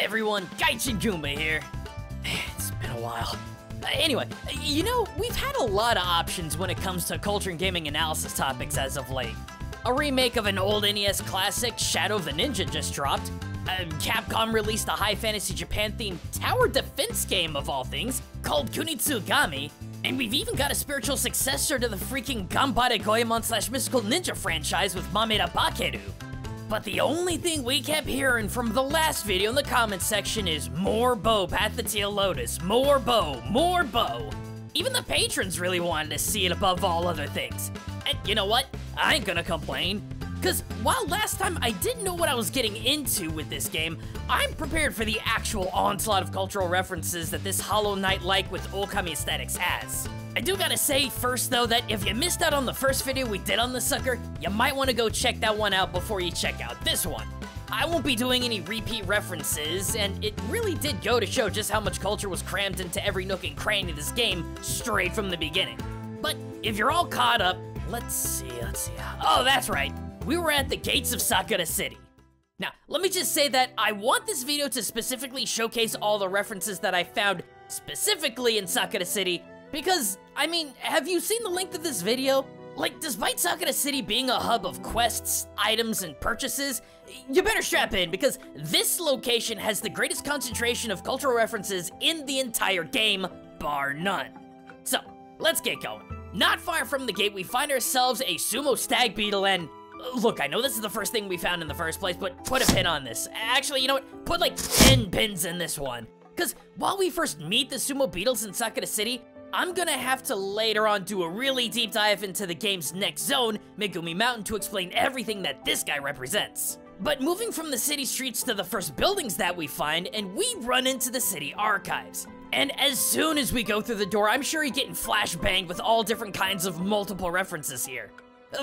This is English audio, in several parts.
everyone, Gaijin Goombah here. It's been a while. Anyway, you know, we've had a lot of options when it comes to culture and gaming analysis topics as of late. A remake of an old NES classic, Shadow of the Ninja, just dropped. Capcom released a high fantasy Japan-themed tower defense game, of all things, called Kunitsugami. And we've even got a spiritual successor to the freaking Ganbare Goemon / Mystical Ninja franchise with Mameda Bakeru. But the only thing we kept hearing from the last video in the comments section is more bow, Path to Teal Lotus, more bow, more bow. Even the patrons really wanted to see it above all other things. And you know what? I ain't gonna complain. Cause while last time I didn't know what I was getting into with this game, I'm prepared for the actual onslaught of cultural references that this Hollow Knight-like with Okami aesthetics has. I do gotta say first though that if you missed out on the first video we did on the sucker, you might want to go check that one out before you check out this one. I won't be doing any repeat references, and it really did go to show just how much culture was crammed into every nook and cranny of this game straight from the beginning. But if you're all caught up, let's see. Oh, that's right. We were at the gates of Sakura City. Now, let me just say that I want this video to specifically showcase all the references that I found specifically in Sakura City, because, I mean, have you seen the length of this video? Like, despite Sakura City being a hub of quests, items, and purchases, you better strap in, because this location has the greatest concentration of cultural references in the entire game, bar none. So, let's get going. Not far from the gate, we find ourselves a sumo stag beetle, and look, I know this is the first thing we found in the first place, but put a pin on this. Actually, you know what? Put like 10 pins in this one. Because while we first meet the sumo beetles in Sakura City, I'm gonna have to later on do a really deep dive into the game's next zone, Megumi Mountain, to explain everything that this guy represents. But moving from the city streets to the first buildings that we find, and we run into the city archives. And as soon as we go through the door, I'm sure you're getting flashbanged with all different kinds of multiple references here.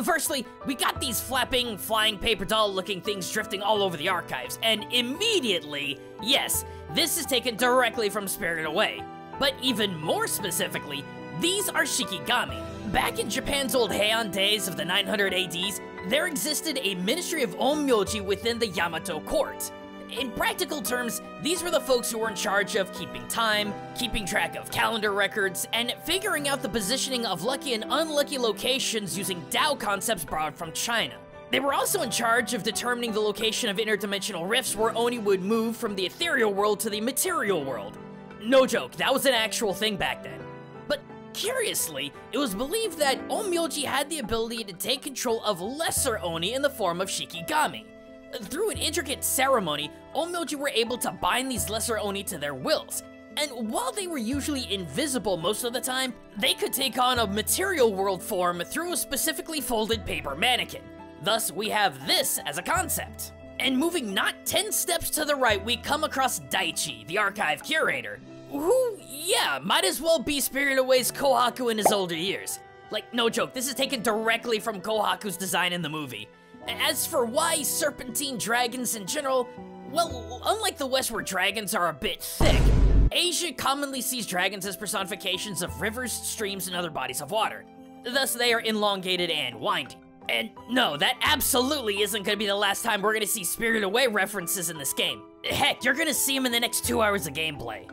Firstly, we got these flapping, flying paper doll looking things drifting all over the archives, and immediately, yes, this is taken directly from Spirited Away. But even more specifically, these are Shikigami. Back in Japan's old Heian days of the 900 ADs, there existed a ministry of onmyoji within the Yamato court. In practical terms, these were the folks who were in charge of keeping time, keeping track of calendar records, and figuring out the positioning of lucky and unlucky locations using Dao concepts borrowed from China. They were also in charge of determining the location of interdimensional rifts where Oni would move from the ethereal world to the material world. No joke, that was an actual thing back then. But curiously, it was believed that onmyoji had the ability to take control of lesser Oni in the form of Shikigami. Through an intricate ceremony, onmyoji were able to bind these lesser Oni to their wills. And while they were usually invisible most of the time, they could take on a material world form through a specifically folded paper mannequin. Thus, we have this as a concept. And moving not 10 steps to the right, we come across Daichi, the archive curator, who, yeah, might as well be Spirited Away's Kohaku in his older years. Like, no joke, this is taken directly from Kohaku's design in the movie. As for why serpentine dragons in general, well, unlike the West where dragons are a bit thick, Asia commonly sees dragons as personifications of rivers, streams, and other bodies of water. Thus, they are elongated and windy. And no, that absolutely isn't gonna be the last time we're gonna see Spirited Away references in this game. Heck, you're gonna see them in the next 2 hours of gameplay.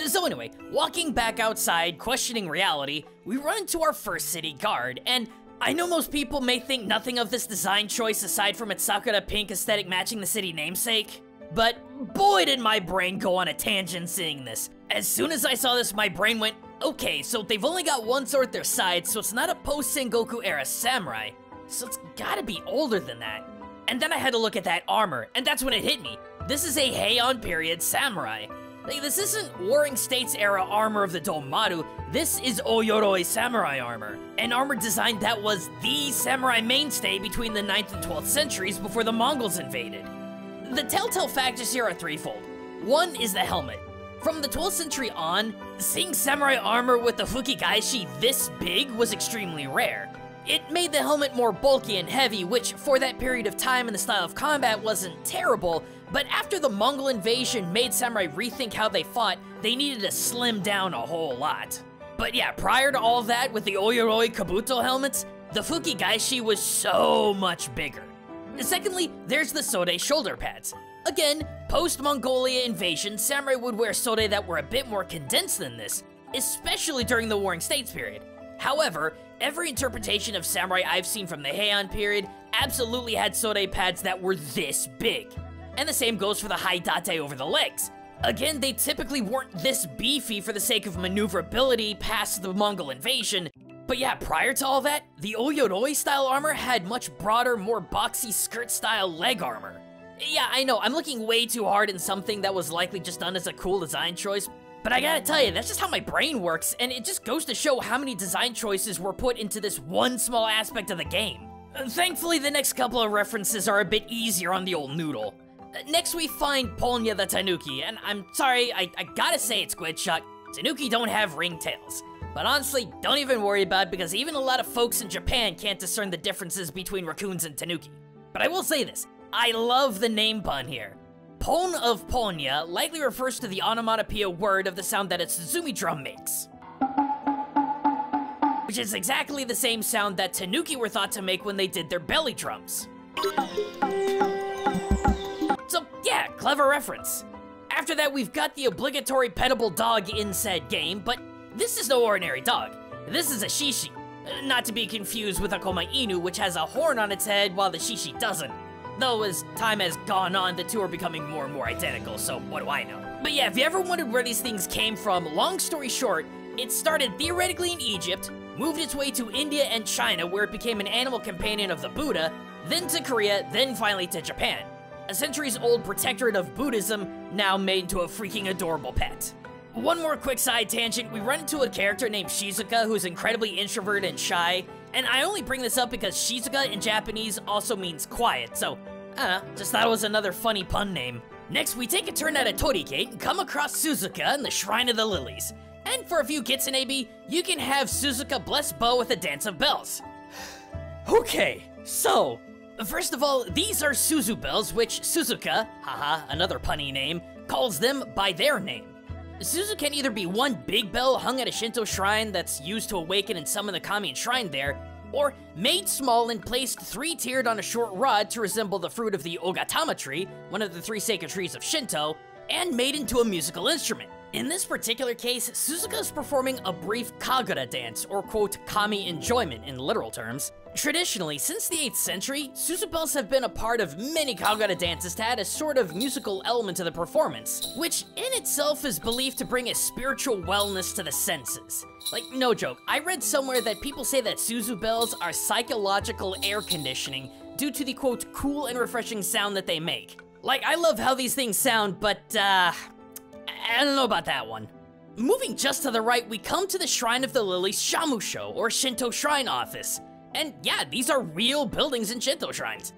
So anyway, walking back outside, questioning reality, we run into our first city guard, and I know most people may think nothing of this design choice aside from its Sakura pink aesthetic matching the city namesake, but boy did my brain go on a tangent seeing this. As soon as I saw this, my brain went, okay, so they've only got one sword at their side, so it's not a post-Sengoku era samurai, so it's gotta be older than that. And then I had to look at that armor, and that's when it hit me. This is a Heian period samurai. Like, this isn't Warring States era armor of the Domaru, this is Oyoroi samurai armor. An armor design that was the samurai mainstay between the 9th and 12th centuries before the Mongols invaded. The telltale factors here are threefold. One is the helmet. From the 12th century on, seeing samurai armor with the fukigaishi this big was extremely rare. It made the helmet more bulky and heavy, which for that period of time and the style of combat wasn't terrible, but after the Mongol invasion made samurai rethink how they fought, they needed to slim down a whole lot. But yeah, prior to all that with the Oyoroi Kabuto helmets, the fukigaishi was so much bigger. Secondly, there's the Sode shoulder pads. Again, Post-Mongolia invasion, samurai would wear sode that were a bit more condensed than this, especially during the Warring States period. However, every interpretation of samurai I've seen from the Heian period absolutely had sode pads that were this big. And the same goes for the haidate over the legs. Again, they typically weren't this beefy for the sake of maneuverability past the Mongol invasion, but yeah, prior to all that, the Oyoroi style armor had much broader, more boxy skirt style leg armor. Yeah, I know, I'm looking way too hard in something that was likely just done as a cool design choice, but I gotta tell you, that's just how my brain works, and it just goes to show how many design choices were put into this one small aspect of the game. Thankfully, the next couple of references are a bit easier on the old noodle. Next we find Ponya the Tanuki, and I'm sorry, I gotta say it, Squidshot, Tanuki don't have ringtails. But honestly, don't even worry about it because even a lot of folks in Japan can't discern the differences between raccoons and Tanuki. But I will say this, I love the name pun here. Pon of Ponya likely refers to the onomatopoeia word of the sound that a Suzumi drum makes, which is exactly the same sound that Tanuki were thought to make when they did their belly drums. So yeah, clever reference. After that, we've got the obligatory pettable dog in said game, but this is no ordinary dog. This is a shishi, not to be confused with a Koma Inu, which has a horn on its head while the shishi doesn't. Though as time has gone on, the two are becoming more and more identical, so what do I know? But yeah, if you ever wondered where these things came from, long story short, it started theoretically in Egypt, moved its way to India and China, where it became an animal companion of the Buddha, then to Korea, then finally to Japan. A centuries-old protectorate of Buddhism, now made into a freaking adorable pet. One more quick side tangent, we run into a character named Shizuka who's incredibly introverted and shy, and I only bring this up because Shizuka in Japanese also means quiet, so, I don't know, just thought it was another funny pun name. Next, we take a turn at a Torii Gate and come across Susuka and the Shrine of the Lilies. And for a few Kitsunebi, you can have Susuka bless Bo with a dance of bells. Okay, so, first of all, these are Suzu bells, which Susuka, haha, another punny name, calls them by their name. Suzu can either be one big bell hung at a Shinto shrine that's used to awaken and summon the kami enshrined there, or made small and placed three-tiered on a short rod to resemble the fruit of the Ogatama tree, one of the three sacred trees of Shinto, and made into a musical instrument. In this particular case, Suzuka is performing a brief kagura dance, or quote, kami enjoyment in literal terms. Traditionally, since the 8th century, Suzu bells have been a part of many kagura dances to add a sort of musical element to the performance, which in itself is believed to bring a spiritual wellness to the senses. Like, no joke, I read somewhere that people say that Suzu bells are psychological air conditioning due to the quote, cool and refreshing sound that they make. Like, I love how these things sound, but I don't know about that one. Moving just to the right, we come to the Shrine of the Lilies Shamusho, or Shinto Shrine Office. And yeah, these are real buildings in Shinto shrines.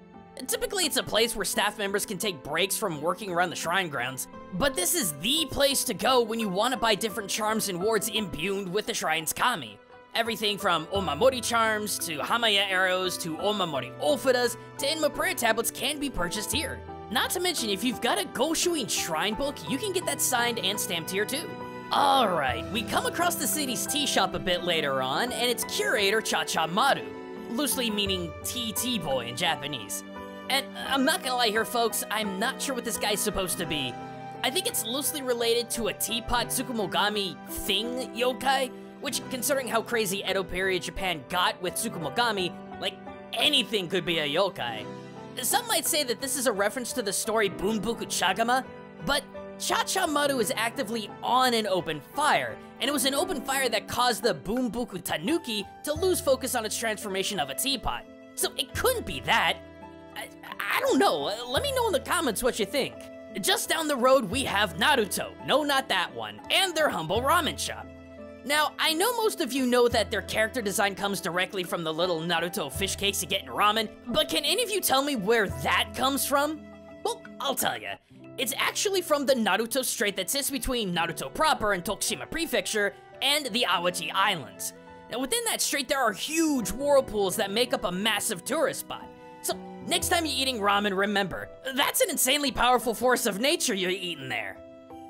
Typically, it's a place where staff members can take breaks from working around the shrine grounds, but this is the place to go when you want to buy different charms and wards imbued with the shrine's kami. Everything from Omamori charms, to Hamaya arrows, to Omamori Ofudas, to Inma prayer tablets can be purchased here. Not to mention, if you've got a Goshuin shrine book, you can get that signed and stamped here too. Alright, we come across the city's tea shop a bit later on, and it's Curator Cha-Cha Maru, loosely meaning TT boy in Japanese. And I'm not gonna lie here, folks, I'm not sure what this guy's supposed to be. I think it's loosely related to a teapot Tsukumogami thing yokai, which, considering how crazy Edo period Japan got with Tsukumogami, like, anything could be a yokai. Some might say that this is a reference to the story Bunbuku Chagama, but Cha-Cha Maru is actively on an open fire, and it was an open fire that caused the Bunbuku Tanuki to lose focus on its transformation of a teapot. So it couldn't be that. I don't know, let me know in the comments what you think. Just down the road we have Naruto, no not that one, and their humble ramen shop. Now, I know most of you know that their character design comes directly from the little Naruto fish cakes you get in ramen, but can any of you tell me where that comes from? Well, I'll tell ya. It's actually from the Naruto Strait that sits between Naruto proper and Tokushima Prefecture and the Awaji Islands. Now within that strait there are huge whirlpools that make up a massive tourist spot. So next time you're eating ramen, remember, that's an insanely powerful force of nature you're eating there.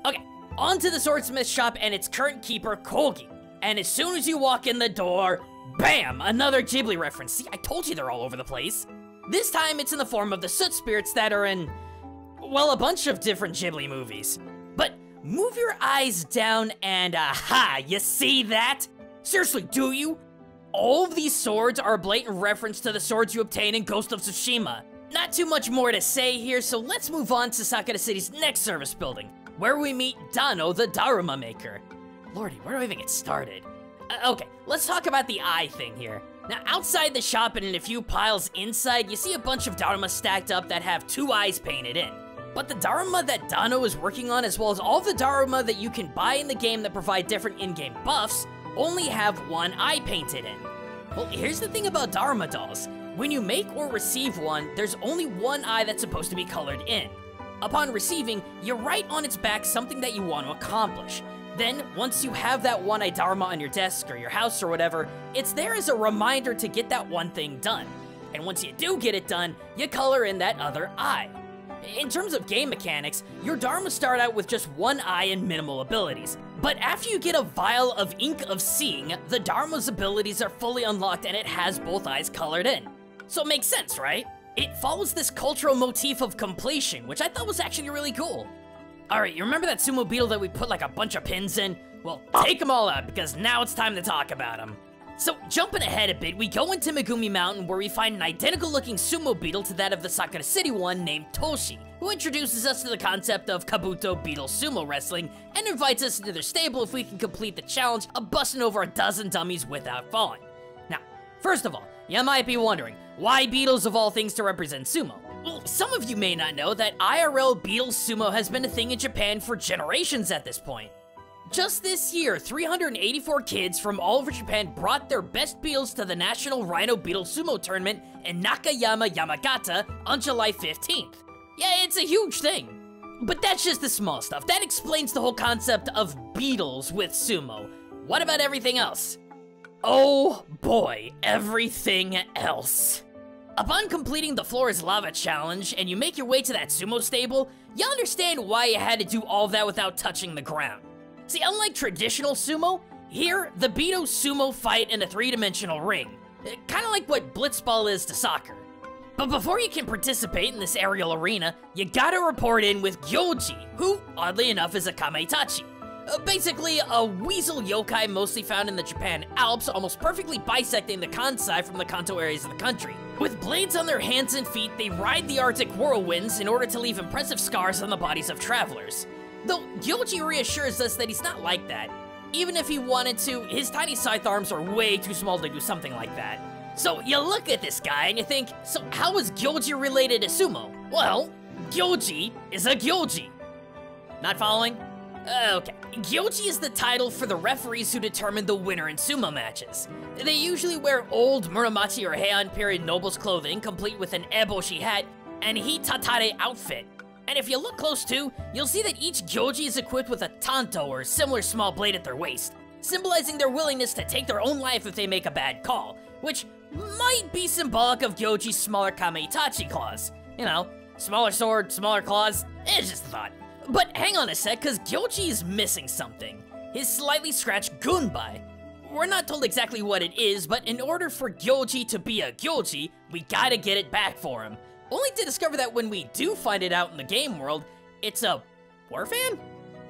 Okay, on to the swordsmith shop and its current keeper, Kogi. And as soon as you walk in the door, bam, another Ghibli reference. See, I told you they're all over the place. This time it's in the form of the soot spirits that are in... Well, a bunch of different Ghibli movies. But move your eyes down and aha, you see that? Seriously, do you? All of these swords are a blatant reference to the swords you obtain in Ghost of Tsushima. Not too much more to say here, so let's move on to Sakura City's next service building, where we meet Dano, the Daruma maker. Lordy, where do I even get started? Okay, let's talk about the eye thing here. Now, outside the shop and in a few piles inside, you see a bunch of Daruma stacked up that have 2 eyes painted in. But the Daruma that Dano is working on, as well as all the Daruma that you can buy in the game that provide different in-game buffs, only have 1 eye painted in. Well, here's the thing about Daruma dolls. When you make or receive one, there's only 1 eye that's supposed to be colored in. Upon receiving, you write on its back something that you want to accomplish. Then, once you have that 1-eye Daruma on your desk or your house or whatever, it's there as a reminder to get that one thing done. And once you do get it done, you color in that other eye. In terms of game mechanics, your Daruma start out with just 1 eye and minimal abilities. But after you get a vial of Ink of Seeing, the Daruma's abilities are fully unlocked and it has both eyes colored in. So it makes sense, right? It follows this cultural motif of completion, which I thought was actually really cool. Alright, you remember that sumo beetle that we put like a bunch of pins in? Well, take them all out, because now it's time to talk about them. So, jumping ahead a bit, we go into Megumi Mountain where we find an identical looking sumo beetle to that of the Sakura City one named Toshi, who introduces us to the concept of Kabuto Beetle Sumo Wrestling and invites us into their stable if we can complete the challenge of busting over a dozen dummies without falling. Now, first of all, you might be wondering, why beetles of all things to represent sumo? Well, some of you may not know that IRL beetle sumo has been a thing in Japan for generations at this point. Just this year, 384 kids from all over Japan brought their best beetles to the National Rhino Beetle Sumo Tournament in Nakayama, Yamagata on July 15th. Yeah, it's a huge thing. But that's just the small stuff. That explains the whole concept of beetles with sumo. What about everything else? Oh boy, everything else. Upon completing the Floor is Lava challenge and you make your way to that sumo stable, you understand why you had to do all that without touching the ground. See, unlike traditional sumo, here, the Beetle sumo fight in a 3-dimensional ring. Kinda like what blitzball is to soccer. But before you can participate in this aerial arena, you gotta report in with Gyoji, who, oddly enough, is a Kamaitachi. Basically, a weasel yokai mostly found in the Japan Alps, almost perfectly bisecting the Kansai from the Kanto areas of the country. With blades on their hands and feet, they ride the Arctic whirlwinds in order to leave impressive scars on the bodies of travelers. Though Gyoji reassures us that he's not like that. Even if he wanted to, his tiny scythe arms are way too small to do something like that. So you look at this guy and you think, so how is Gyoji related to sumo? Well, Gyoji is a Gyoji. Not following? Okay, Gyoji is the title for the referees who determine the winner in sumo matches. They usually wear old Muromachi or Heian period nobles clothing, complete with an eboshi hat and hitatare outfit. And if you look close too, you'll see that each Gyoji is equipped with a tanto or similar small blade at their waist, symbolizing their willingness to take their own life if they make a bad call, which might be symbolic of Gyoji's smaller Kamaitachi claws. You know, smaller sword, smaller claws, it's just a thought. But hang on a sec, cause Gyoji is missing something. His slightly scratched Goombah. We're not told exactly what it is, but in order for Gyoji to be a Gyoji, we gotta get it back for him. Only to discover that when we do find it out in the game world, it's a war fan?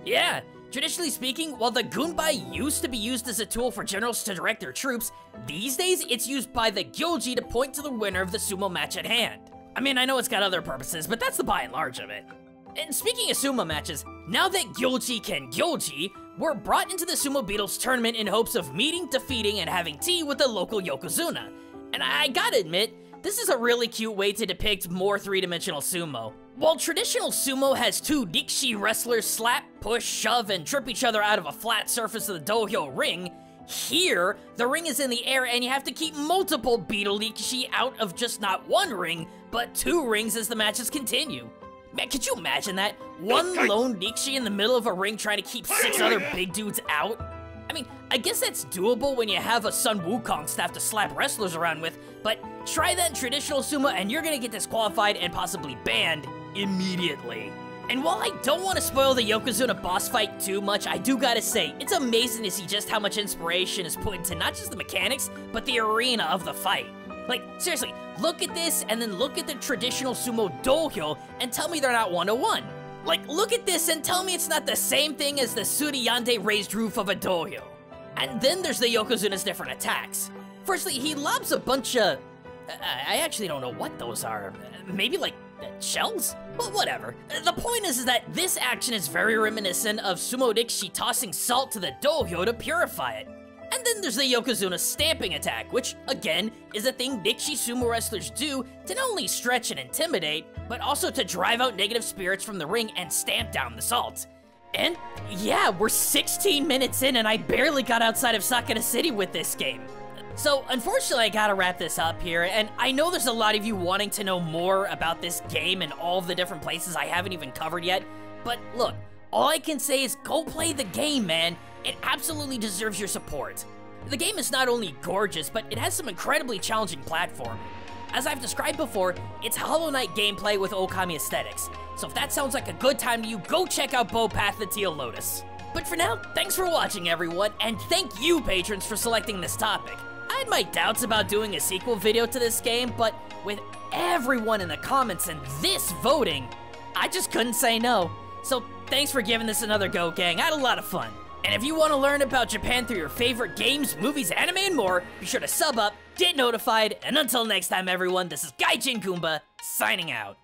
Yeah, traditionally speaking, while the Goombah used to be used as a tool for generals to direct their troops, these days it's used by the Gyoji to point to the winner of the sumo match at hand. I mean, I know it's got other purposes, but that's the by and large of it. And speaking of sumo matches, now that Gyoji can Gyoji, we're brought into the Sumo Beetles tournament in hopes of meeting, defeating, and having tea with the local Yokozuna. And I gotta admit, this is a really cute way to depict more 3-dimensional sumo. While traditional sumo has 2 Nikishi wrestlers slap, push, shove, and trip each other out of a flat surface of the dohyo ring, here, the ring is in the air and you have to keep multiple Beetle Nikishi out of just not 1 ring, but 2 rings as the matches continue. Man, could you imagine that? 1 lone Nikishi in the middle of a ring trying to keep 6 other big dudes out? I mean, I guess that's doable when you have a Sun Wukong staff to slap wrestlers around with, but try that in traditional sumo and you're gonna get disqualified and possibly banned immediately. And while I don't want to spoil the Yokozuna boss fight too much, I do gotta say, it's amazing to see just how much inspiration is put into not just the mechanics, but the arena of the fight. Like, seriously, look at this and then look at the traditional sumo dohyo and tell me they're not one-to-one. Like, look at this and tell me it's not the same thing as the suriyande raised roof of a dohyo. And then there's the Yokozuna's different attacks. Firstly, he lobs a bunch of... I actually don't know what those are. Maybe like shells? Well, whatever. The point is that this action is very reminiscent of Sumo Rikishi tossing salt to the dohyo to purify it. And then there's the Yokozuna's stamping attack, which, again, is a thing Rikishi sumo wrestlers do to not only stretch and intimidate, but also to drive out negative spirits from the ring and stamp down the salt. And yeah, we're 16 minutes in and I barely got outside of Sakura City with this game. So unfortunately I gotta wrap this up here, and I know there's a lot of you wanting to know more about this game and all of the different places I haven't even covered yet, but look, all I can say is go play the game, man. It absolutely deserves your support. The game is not only gorgeous, but it has some incredibly challenging platforming. As I've described before, it's Hollow Knight gameplay with Okami aesthetics, so if that sounds like a good time to you, go check out Bow Path the Teal Lotus. But for now, thanks for watching everyone, and thank you patrons for selecting this topic. I had my doubts about doing a sequel video to this game, but with everyone in the comments and this voting, I just couldn't say no. So thanks for giving this another go, gang. I had a lot of fun. And if you want to learn about Japan through your favorite games, movies, anime, and more, be sure to sub up, get notified, and until next time everyone, this is Gaijin Goombah, signing out.